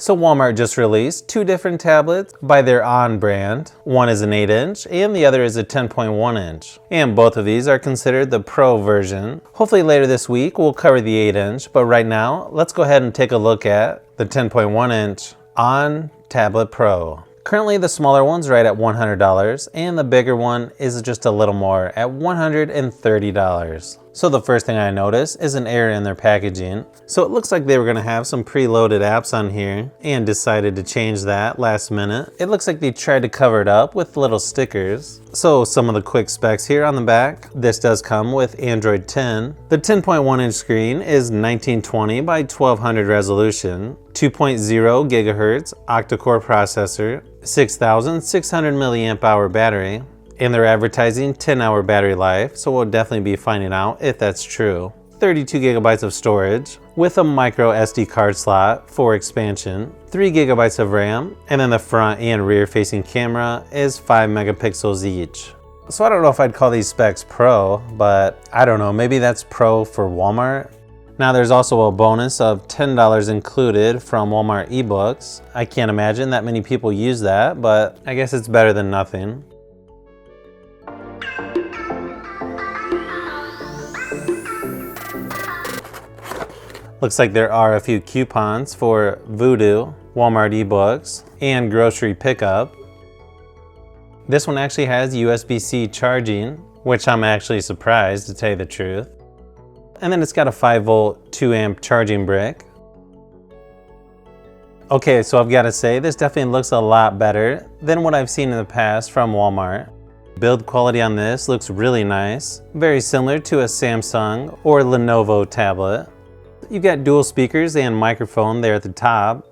So Walmart just released two different tablets by their Onn brand. One is an 8-inch and the other is a 10.1 inch. And both of these are considered the Pro version. Hopefully later this week we'll cover the 8-inch, but right now let's go ahead and take a look at the 10.1 inch Onn Tablet Pro. Currently the smaller one's right at $100 and the bigger one is just a little more at $130. So the first thing I notice is an error in their packaging. So it looks like they were going to have some preloaded apps on here and decided to change that last minute. It looks like they tried to cover it up with little stickers. So some of the quick specs here on the back. This does come with Android 10. The 10.1 inch screen is 1920 by 1200 resolution, 2.0 gigahertz octa-core processor, 6,600 milliamp hour battery, and they're advertising 10-hour battery life, so we'll definitely be finding out if that's true. 32 gigabytes of storage with a micro SD card slot for expansion, 3 gigabytes of RAM, and then the front and rear facing camera is 5 megapixels each. So I don't know if I'd call these specs Pro, but I don't know, maybe that's Pro for Walmart. Now there's also a bonus of $10 included from Walmart eBooks. I can't imagine that many people use that, but I guess it's better than nothing. Looks like there are a few coupons for Voodoo, Walmart eBooks, and grocery pickup. This one actually has USB-C charging, which I'm actually surprised to tell you the truth. And then it's got a 5-volt, 2-amp charging brick. Okay, so I've got to say, this definitely looks a lot better than what I've seen in the past from Walmart. Build quality on this looks really nice, very similar to a Samsung or Lenovo tablet. You've got dual speakers and microphone there at the top.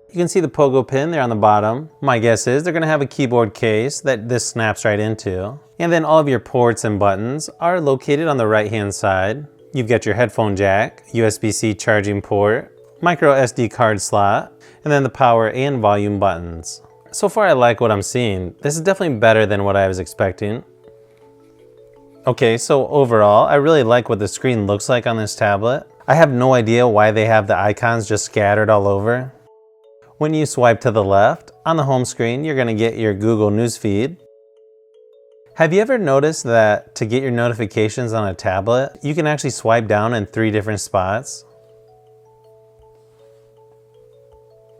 You can see the pogo pin there on the bottom. My guess is they're going to have a keyboard case that this snaps right into. And then all of your ports and buttons are located on the right hand side. You've got your headphone jack, USB-C charging port, micro SD card slot, and then the power and volume buttons. So far I like what I'm seeing. This is definitely better than what I was expecting. Okay, so overall, I really like what the screen looks like on this tablet. I have no idea why they have the icons just scattered all over. When you swipe to the left, on the home screen, you're gonna get your Google News feed. Have you ever noticed that to get your notifications on a tablet, you can actually swipe down in 3 different spots?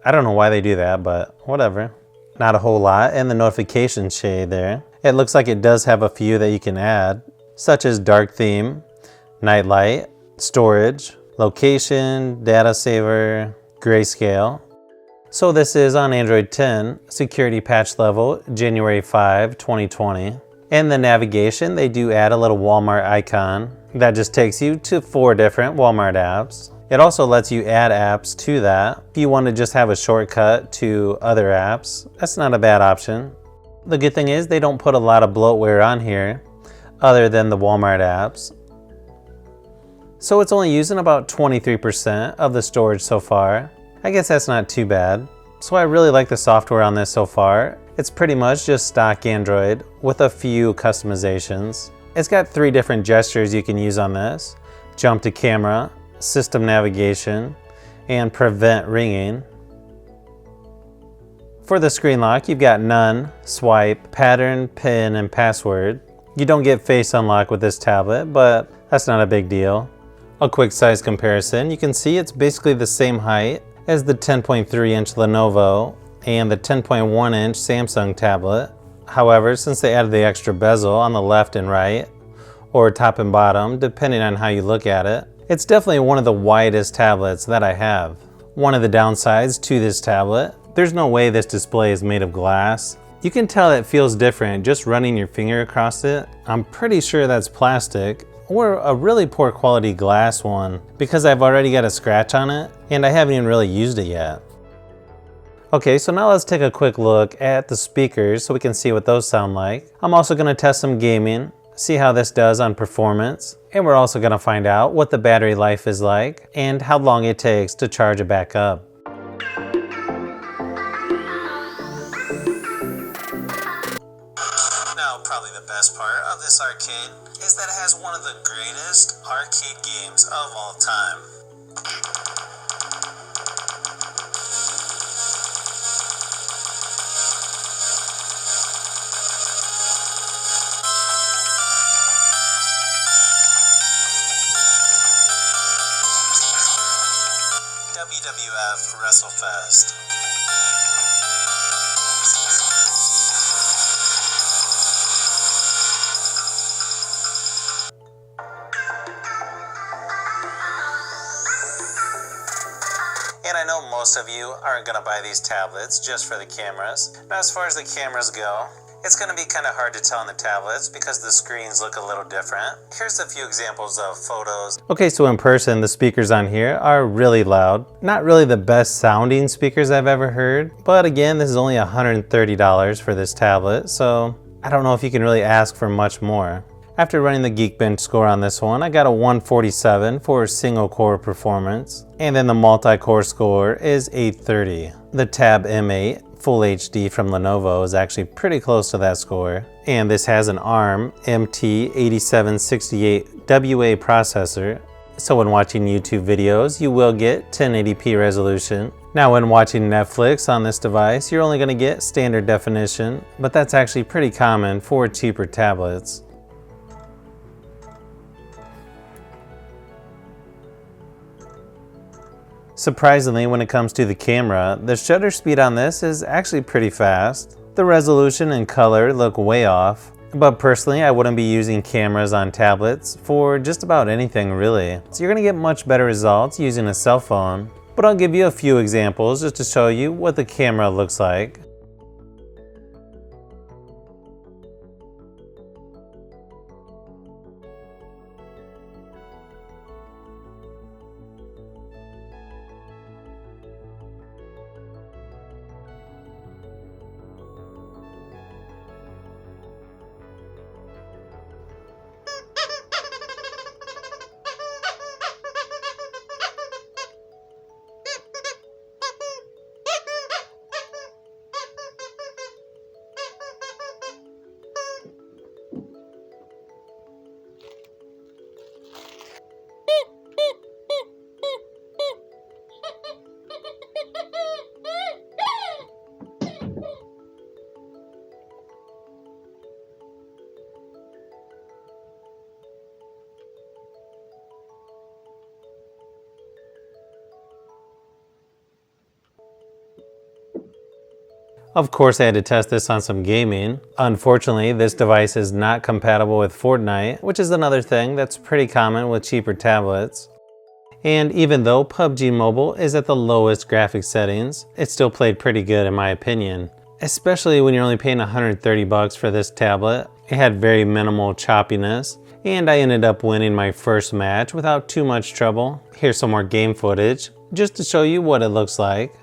I don't know why they do that, but whatever. Not a whole lot in the notification shade there. It looks like it does have a few that you can add, such as dark theme, night light, storage, location, data saver, grayscale. So this is on Android 10, security patch level, January 5, 2020. In the navigation, they do add a little Walmart icon that just takes you to 4 different Walmart apps. It also lets you add apps to that. If you want to just have a shortcut to other apps, that's not a bad option. The good thing is they don't put a lot of bloatware on here other than the Walmart apps. So it's only using about 23% of the storage so far. I guess that's not too bad. So I really like the software on this so far. It's pretty much just stock Android with a few customizations. It's got 3 different gestures you can use on this: jump to camera, system navigation, and prevent ringing. For the screen lock, you've got none, swipe, pattern, pin, and password. You don't get face unlock with this tablet, but that's not a big deal. A quick size comparison, you can see it's basically the same height as the 10.3 inch Lenovo and the 10.1 inch Samsung tablet. However, since they added the extra bezel on the left and right, or top and bottom, depending on how you look at it, it's definitely one of the widest tablets that I have. One of the downsides to this tablet, there's no way this display is made of glass. You can tell it feels different just running your finger across it. I'm pretty sure that's plastic or a really poor quality glass one because I've already got a scratch on it and I haven't even really used it yet. Okay, so now let's take a quick look at the speakers so we can see what those sound like. I'm also going to test some gaming, see how this does on performance, and we're also going to find out what the battery life is like and how long it takes to charge it back up. Now, probably the best part of this arcade is that it has one of the greatest arcade games of all time. WWF WrestleFest. And I know most of you aren't going to buy these tablets just for the cameras. Now, as far as the cameras go, it's going to be kind of hard to tell in the tablets because the screens look a little different. Here's a few examples of photos. Okay, so in person, the speakers on here are really loud. Not really the best sounding speakers I've ever heard, but again, this is only $130 for this tablet, so I don't know if you can really ask for much more. After running the Geekbench score on this one, I got a 147 for single core performance, and then the multi-core score is 830. The Tab M8 Full HD from Lenovo is actually pretty close to that score, and this has an ARM MT8768WA processor, so when watching YouTube videos you will get 1080p resolution. Now when watching Netflix on this device you're only going to get standard definition, but that's actually pretty common for cheaper tablets. Surprisingly, when it comes to the camera, the shutter speed on this is actually pretty fast. The resolution and color look way off, but personally I wouldn't be using cameras on tablets for just about anything really. So you're going to get much better results using a cell phone, but I'll give you a few examples just to show you what the camera looks like. Of course I had to test this on some gaming. Unfortunately, this device is not compatible with Fortnite, which is another thing that's pretty common with cheaper tablets. And even though PUBG Mobile is at the lowest graphics settings, it still played pretty good in my opinion. Especially when you're only paying $130 for this tablet. It had very minimal choppiness, and I ended up winning my first match without too much trouble. Here's some more game footage, just to show you what it looks like.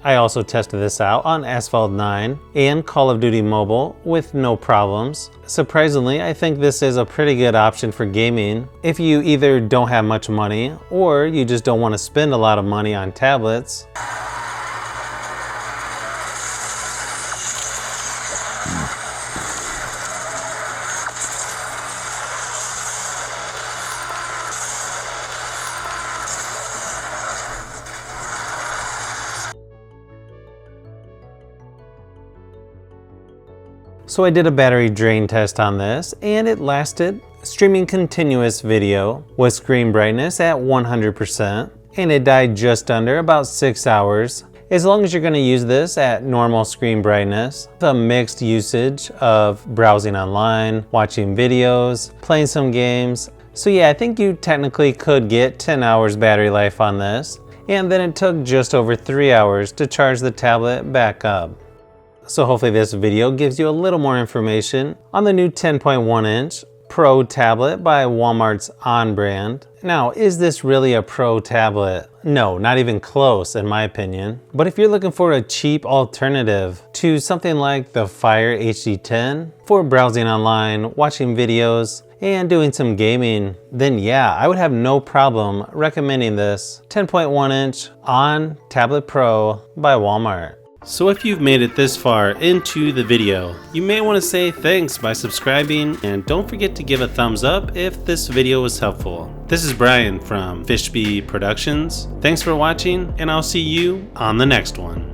I also tested this out on Asphalt 9 and Call of Duty Mobile with no problems. Surprisingly, I think this is a pretty good option for gaming if you either don't have much money or you just don't want to spend a lot of money on tablets. So I did a battery drain test on this and it lasted, streaming continuous video with screen brightness at 100%, and it died just under about 6 hours. As long as you're going to use this at normal screen brightness, the mixed usage of browsing online, watching videos, playing some games. So yeah, I think you technically could get 10 hours battery life on this, and then it took just over 3 hours to charge the tablet back up. So hopefully this video gives you a little more information on the new 10.1 inch Pro tablet by Walmart's Onn brand. Now, is this really a Pro tablet? No, not even close in my opinion. But if you're looking for a cheap alternative to something like the Fire HD10 for browsing online, watching videos, and doing some gaming, then yeah, I would have no problem recommending this 10.1 inch Onn Tablet Pro by Walmart. So if you've made it this far into the video, you may want to say thanks by subscribing, and don't forget to give a thumbs up if this video was helpful. This is Brian from Fishbee Productions. Thanks for watching, and I'll see you on the next one.